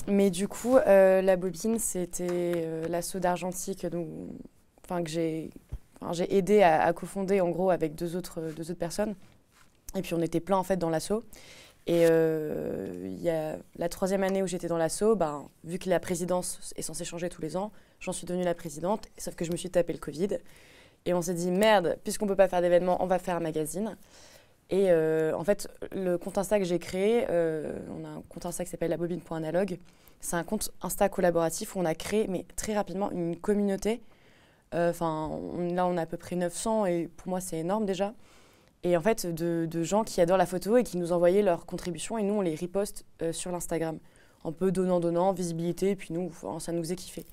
Mais du coup, la bobine, c'était l'asso d'Argentique que j'ai aidé à cofonder en gros avec deux autres personnes. Et puis on était plein en fait dans l'asso. Et il y a la 3e année où j'étais dans l'asso, vu que la présidence est censée changer tous les ans, j'en suis devenue la présidente, sauf que je me suis tapé le Covid. Et on s'est dit, merde, puisqu'on ne peut pas faire d'événements, on va faire un magazine. Et en fait, le compte Insta que j'ai créé, on a un compte Insta qui s'appelle labobine.analogue. C'est un compte Insta collaboratif où on a créé, mais très rapidement, une communauté. Là, on a à peu près 900 et pour moi, c'est énorme déjà. Et en fait, de gens qui adorent la photo et qui nous envoyaient leurs contributions et nous, on les reposte sur l'Instagram. Un peu donnant, visibilité, et puis nous, ça nous faisait kiffer.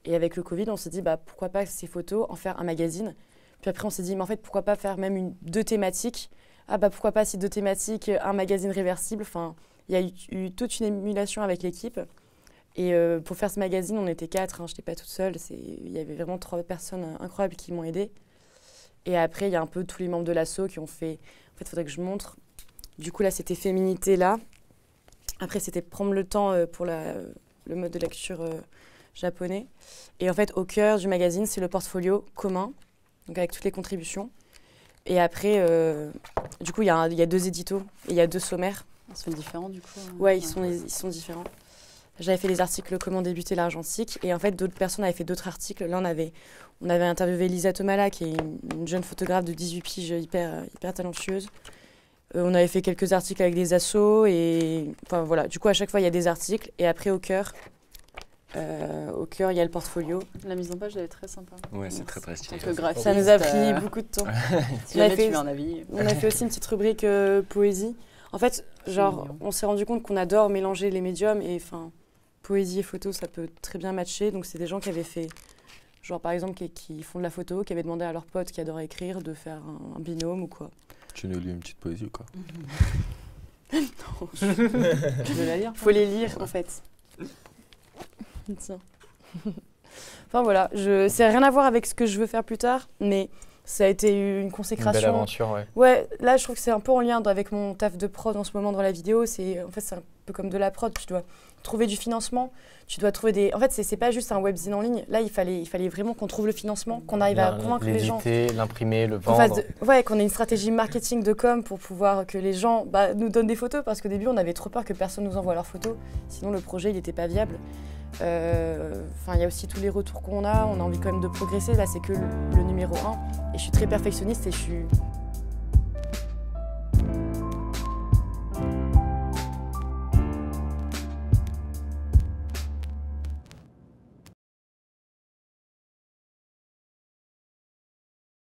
Et avec le Covid, on s'est dit, pourquoi pas ces photos, en faire un magazine. Puis après, on s'est dit, mais en fait, pourquoi pas faire même 2 thématiques. Pourquoi pas si 2 thématiques, un magazine réversible. Enfin, il y a eu toute une émulation avec l'équipe. Et pour faire ce magazine, on était 4, je n'étais pas toute seule. Il y avait vraiment 3 personnes incroyables qui m'ont aidée. Et après, il y a un peu tous les membres de l'asso qui ont fait... En fait, il faudrait que je montre. Du coup, là, c'était Féminité, là. Après, c'était prendre le temps pour le mode de lecture japonais. Et en fait, au cœur du magazine, c'est le portfolio commun, donc avec toutes les contributions. Et après, du coup, il y a 2 éditos et il y a 2 sommaires. Ils sont différents, du coup. Ouais, ils sont différents. J'avais fait les articles Comment débuter l'argentique et en fait, d'autres personnes avaient fait d'autres articles. Là, on avait interviewé Lisa Tomala, qui est une jeune photographe de 18 piges hyper talentueuse. On avait fait quelques articles avec des assos et enfin voilà. Du coup, à chaque fois, il y a des articles et après, au cœur, il y a le portfolio. La mise en page, elle est très sympa. Ouais, c'est très stylé. Ça nous a pris beaucoup de temps. Si jamais tu veux un avis. On a fait aussi une petite rubrique poésie. En fait, on s'est rendu compte qu'on adore mélanger les médiums et enfin, poésie et photo, ça peut très bien matcher. Donc, c'est des gens qui avaient fait, par exemple, qui font de la photo, qui avaient demandé à leurs potes qui adoraient écrire de faire un binôme ou quoi. Tu nous lis une petite poésie ou quoi? Non, tu veux la lire? Faut les lire, en fait. Tiens. Enfin voilà, c'est rien à voir avec ce que je veux faire plus tard, mais ça a été une consécration. Une belle aventure, ouais. Ouais, là je trouve que c'est un peu en lien avec mon taf de prod en ce moment dans la vidéo. C'est un peu comme de la prod, tu dois trouver du financement, tu dois trouver des... En fait, c'est pas juste un webzine en ligne. Là, il fallait vraiment qu'on trouve le financement, qu'on arrive à convaincre les gens. L'éditer, l'imprimer, le vendre. Qu'on ait une stratégie marketing de com pour pouvoir que les gens nous donnent des photos, parce qu'au début, on avait trop peur que personne nous envoie leurs photos. Sinon, le projet, il n'était pas viable. Il y a aussi tous les retours qu'on a. On a envie quand même de progresser. Là, c'est que le numéro 1. Et je suis très perfectionniste et je suis